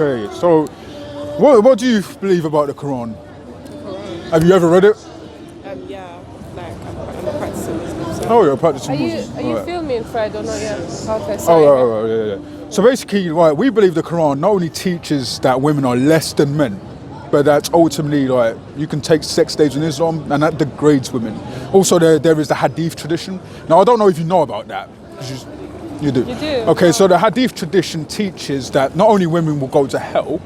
Okay, so what do you believe about the Quran? Have you ever read it? Yeah, like I'm a practicing Muslim. So. Oh, you're a practicing Muslim. Are you filming, Fred, or not yet? Okay, Oh, sorry. yeah. So basically, right, we believe the Quran not only teaches that women are less than men, but that ultimately, like, you can take sex slaves in Islam, and that degrades women. Also, there is the Hadith tradition. Now, I don't know if you know about that. You do. You do. Okay, so the Hadith tradition teaches that not only women will go to hell,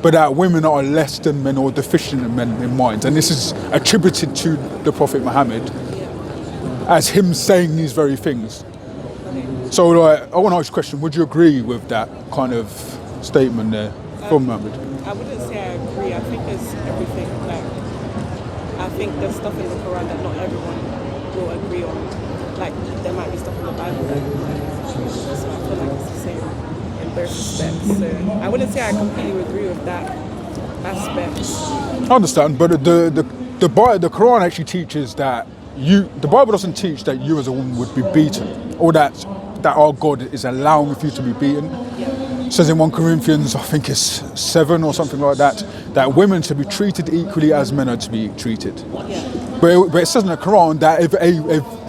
but that women are less than men or deficient in men in mind. And this is attributed to the Prophet Muhammad as him saying these very things. So like, I want to ask you a question. Would you agree with that kind of statement there from Muhammad? I wouldn't say I agree. I think there's everything. Like, I think there's stuff in the Quran that not everyone will agree on. Like, there might be stuff in the Bible that so I feel like it's the same in both respects. So I wouldn't say I completely agree with that aspect. I understand, but the Quran actually teaches that the Bible doesn't teach that you as a woman would be beaten, or that our God is allowing for you to be beaten. It says in 1 Corinthians, I think it's 7 or something like that, that women should be treated equally as men are to be treated. But it says in the Quran that if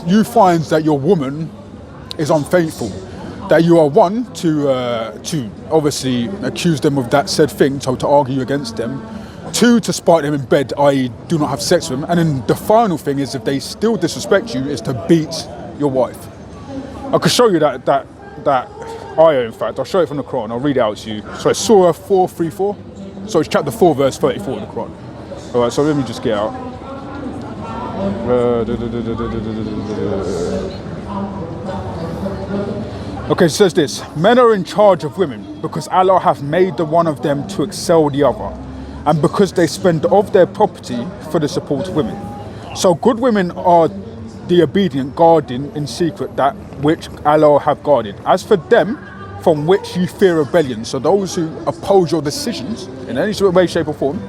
you find that your woman is unfaithful, that you are one to obviously accuse them of that said thing, so to argue against them. 2, to spite them in bed, i.e. do not have sex with them. And then the final thing is, if they still disrespect you, is to beat your wife. I could show you that ayah, in fact. I'll show it from the Quran. I'll read it out to you. So it's Surah 434. So it's chapter 4, verse 34 in the Quran. All right, so let me just get out. Okay, it says this. Men are in charge of women because Allah hath made the one of them to excel the other, and because they spend of their property for the support of women. So good women are the obedient, guarding in secret that which Allah have guarded. As for them, from which you fear rebellion, so those who oppose your decisions in any sort of way, shape or form,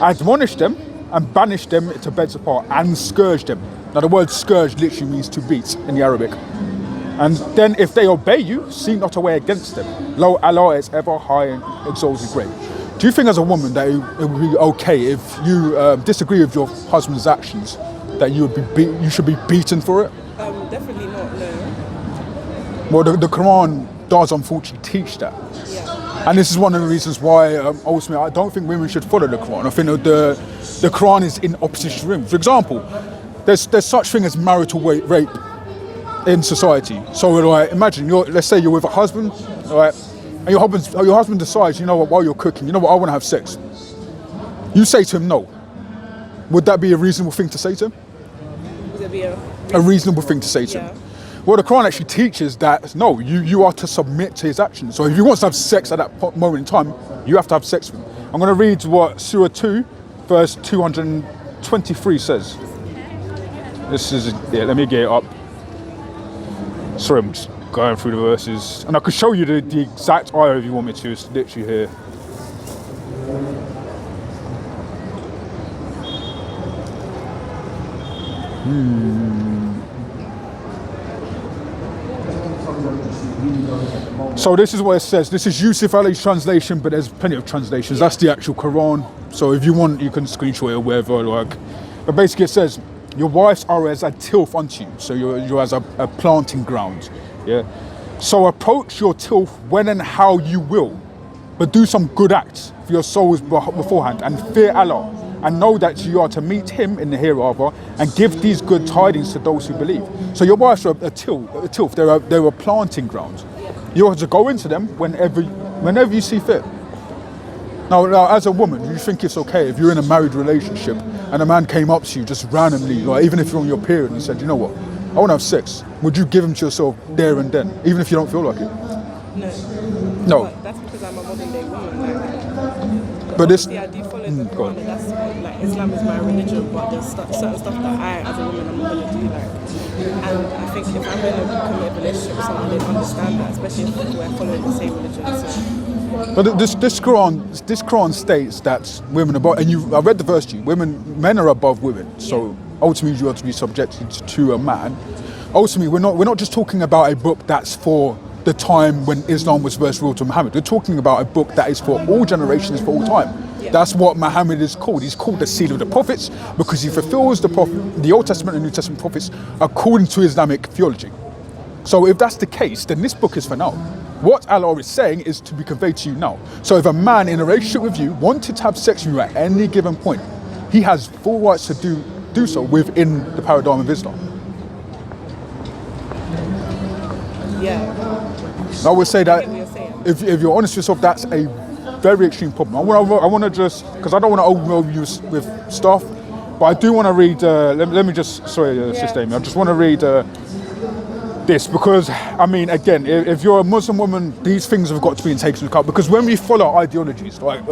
admonish them and banish them to beds apart and scourge them. Now the word scourge literally means to beat in the Arabic. And then if they obey you, see not away against them. Lo, Allah is ever high and exalted great. Do you think as a woman that it would be okay if you disagree with your husband's actions, that you should be beaten for it? Definitely not, no. Well, the Quran does unfortunately teach that. Yeah. And this is one of the reasons why ultimately I don't think women should follow the Quran. I think the Quran is in opposition to women. For example, there's such thing as marital rape in society. So like, imagine let's say you're with a husband, all right, and your husband decides, you know what, while you're cooking, you know what, I want to have sex. You say to him no. Would that be a reasonable thing to say to him? Would it be a reasonable thing to say to him? Well, the Quran actually teaches that no, you are to submit to his actions. So if he wants to have sex at that moment in time, you have to have sex with him. I'm going to read what Surah 2, verse 223 says. This is, let me get it up. Sorry, I'm just going through the verses. And I could show you the exact ayah if you want me to. It's literally here. So this is what it says. This is Yusuf Ali's translation, but there's plenty of translations. That's the actual Quran. So if you want, you can screenshot it or wherever. Like, but basically it says, your wives are as a tilth unto you. So you're as a planting ground. Yeah. So approach your tilth when and how you will, but do some good acts for your souls beforehand, and fear Allah, and know that you are to meet Him in the hereafter, and give these good tidings to those who believe. So your wives are a tilth. They're a planting ground. You are to go into them whenever you see fit. Now, as a woman, do you think it's okay if you're in a married relationship and a man came up to you just randomly, like even if you're on your period, and said, you know what, I want to have sex? Would you give him to yourself there and then, even if you don't feel like it? No. But that's because I'm a modern day woman. But this, I do follow the Quran, and that's like Islam is my religion, but there's certain stuff that I, as a woman, I'm not going to do. And I think if I'm going to commit a relationship with someone, they understand that, especially if we're following the same religion. So. But this Quran states that women are above, and I read the verse to you. Men are above women, so ultimately you are to be subjected to a man. Ultimately, we're not just talking about a book that's for the time when Islam was first ruled to Muhammad. We're talking about a book that is for all generations, for all time. Yeah. That's what Muhammad is called. He's called the seal of the prophets because he fulfills the Old Testament and New Testament prophets according to Islamic theology. So if that's the case, then this book is for now. What Allah is saying is to be conveyed to you now. So if a man in a relationship with you wanted to have sex with you at any given point, he has full rights to do so within the paradigm of Islam. Yeah. I would say that I get what you're saying. if you're honest with yourself, that's a very extreme problem. I want to just, because I don't want to overwhelm you with stuff, but I do want to read, let me just, sorry, Sister Amy, I just want to read this because, I mean, again, if you're a Muslim woman, these things have got to be taken into account because when we follow ideologies, like,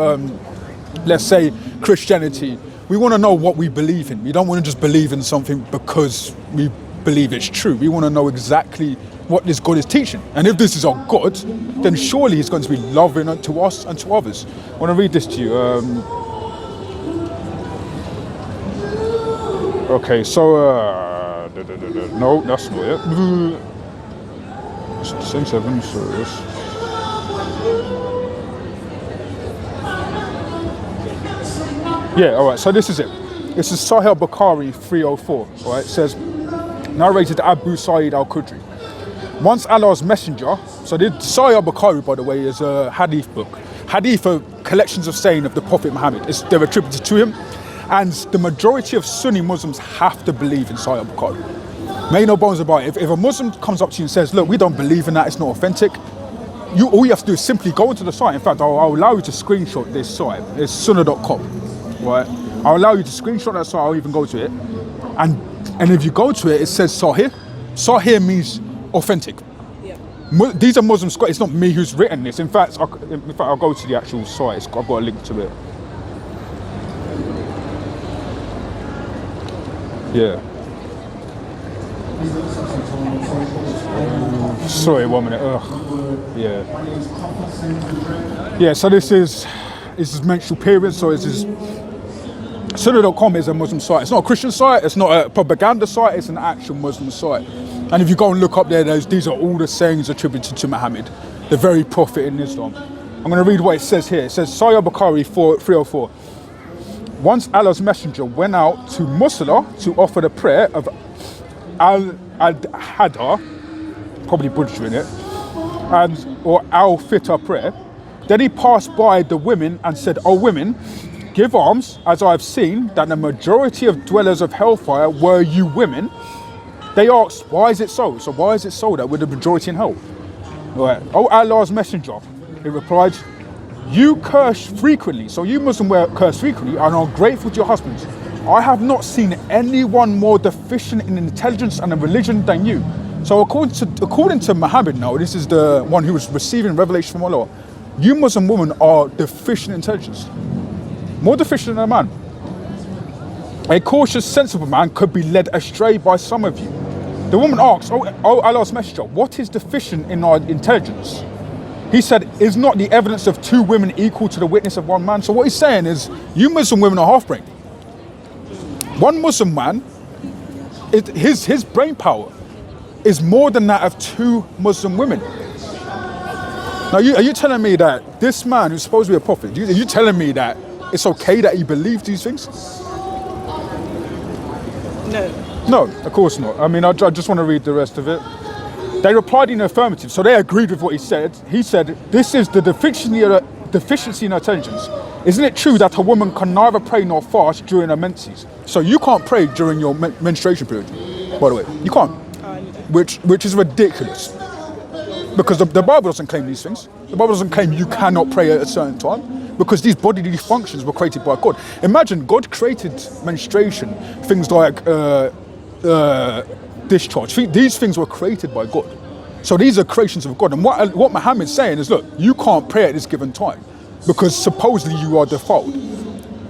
let's say Christianity, we want to know what we believe in. We don't want to just believe in something because we believe it's true. We want to know exactly what this God is teaching. And if this is our God, then surely he's going to be loving to us and to others. I want to read this to you. Okay, so, no, that's not it. Same 7, so this. Yeah, all right, so this is it. This is Sahih Bukhari 304, all right? It says, narrated Abu Sa'id al-Khudri. Once Allah's messenger, so the Sahih Bukhari, by the way, is a hadith book. Hadith are collections of saying of the Prophet Muhammad. They're attributed to him. And the majority of Sunni Muslims have to believe in Sahih Bukhari. Make no bones about it. If a Muslim comes up to you and says, look, we don't believe in that, it's not authentic, all you have to do is simply go into the site. In fact, I'll allow you to screenshot this site. It's sunnah.com, right? I'll allow you to screenshot that site. I'll even go to it. And if you go to it, it says Sahih. Sahih means authentic. Yeah. These are Muslim scholars. It's not me who's written this. In fact, I'll go to the actual site. I've got a link to it. Yeah. Sorry, 1 minute. Ugh. Yeah. So this is menstrual period. So this is Sunnah.com is a Muslim site. It's not a Christian site. It's not a propaganda site. It's an actual Muslim site. And if you go and look up there, these are all the sayings attributed to Muhammad, the very prophet in Islam. I'm going to read what it says here. It says, Sahih Bukhari 304. Once Allah's messenger went out to Musalla to offer the prayer of Al-Adha, probably butchering it, or Al-Fitr prayer. Then he passed by the women and said, O women, give alms, as I have seen that the majority of dwellers of hellfire were you women. They asked, why is it so? So why is it so that we're the majority in hell? Right. Oh Allah's messenger, he replied, you curse frequently. So you Muslims curse frequently and are grateful to your husbands. I have not seen anyone more deficient in intelligence and in religion than you. So according to Muhammad now, this is the one who was receiving revelation from Allah, you Muslim women are deficient in intelligence. More deficient than a man. A cautious, sensible man could be led astray by some of you. The woman asks, oh Allah's messenger, what is deficient in our intelligence? He said, is not the evidence of 2 women equal to the witness of 1 man? So what he's saying is, you Muslim women are half-brained. One Muslim man, his brain power is more than that of 2 Muslim women. Now, are you telling me that this man who's supposed to be a prophet, are you telling me that it's okay that he believes these things? No. No, of course not. I mean, I just want to read the rest of it. They replied in the affirmative, so they agreed with what he said. He said, this is the deficiency in intelligence. Isn't it true that a woman can neither pray nor fast during her menses? So you can't pray during your menstruation period, by the way. You can't. Which is ridiculous. Because the Bible doesn't claim these things. The Bible doesn't claim you cannot pray at a certain time. Because these bodily functions were created by God. Imagine God created menstruation, things like discharge. These things were created by God. So these are creations of God. And what Muhammad's saying is, look, you can't pray at this given time because supposedly you are defiled.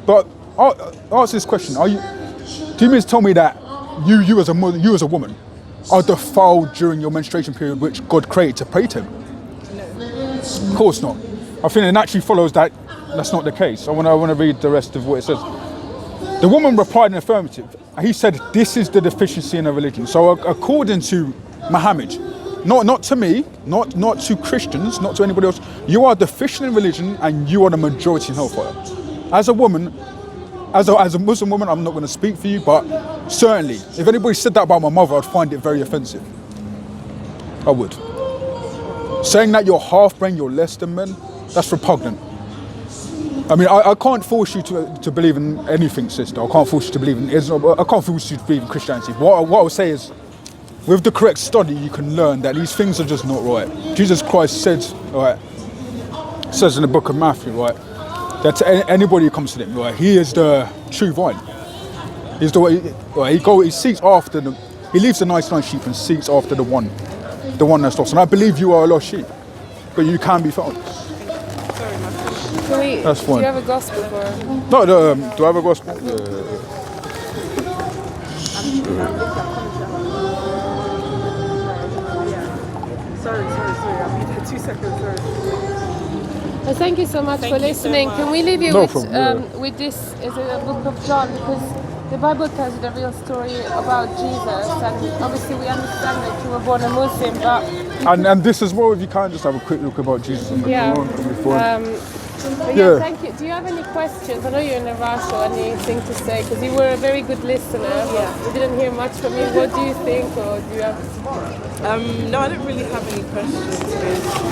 But I'll ask this question: do you mean to tell me that you as a woman are defiled during your menstruation period, which God created to pray to Him? No. Of course not. I think it naturally follows that that's not the case. I want to read the rest of what it says. The woman replied in affirmative. He said, this is the deficiency in a religion. So according to Muhammad, Not to me, not to Christians, not to anybody else. You are deficient in religion and you are the majority in hellfire. As a woman, as a Muslim woman, I'm not going to speak for you, but certainly, if anybody said that about my mother, I'd find it very offensive. I would. Saying that you're half-brain, you're less than men, that's repugnant. I mean, I can't force you to believe in anything, sister. I can't force you to believe in Islam. I can't force you to believe in Christianity. What I would say is, with the correct study, you can learn that these things are just not right. Jesus Christ says in the book of Matthew, right, that to anybody who comes to him, right, he is the true vine. He's the way. He seeks after the. He leaves the 99 sheep and seeks after the one that's lost. And I believe you are a lost sheep, but you can be found. That's fine. Do you have a gospel for? No, do I have a gospel? Sorry. I'll be there 2 seconds. Sorry. Well, thank you so much for listening. Can we leave you with this as a book of John, because the Bible tells you the real story about Jesus, and obviously we understand that you were born a Muslim, but and this as well, if you can just have a quick look about Jesus on the Quran. Thank you. Do you have any questions? I know you're in a rush or anything to say, because you were a very good listener. We didn't hear much from you. What do you think, or do you have? No, I don't really have any questions.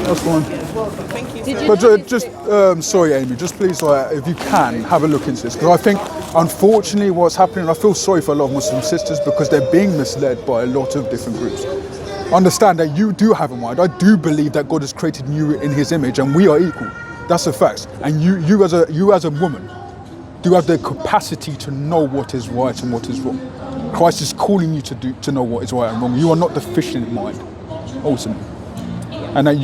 That's fine. Well, thank you. But sorry, Amy. Just please, if you can, have a look into this, because I think, unfortunately, what's happening, I feel sorry for a lot of Muslim sisters because they're being misled by a lot of different groups. Understand that you do have a mind. I do believe that God has created you in His image, and we are equal. That's a fact. And you as a woman do have the capacity to know what is right and what is wrong. Christ is calling you to know what is right and wrong. You are not deficient in mind, ultimately. And that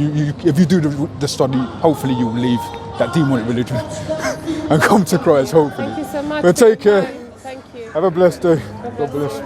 if you do the study, hopefully you will leave that demonic religion and come to Christ, hopefully. Thank you so much. But take care. Thank you. Have a blessed day. God bless.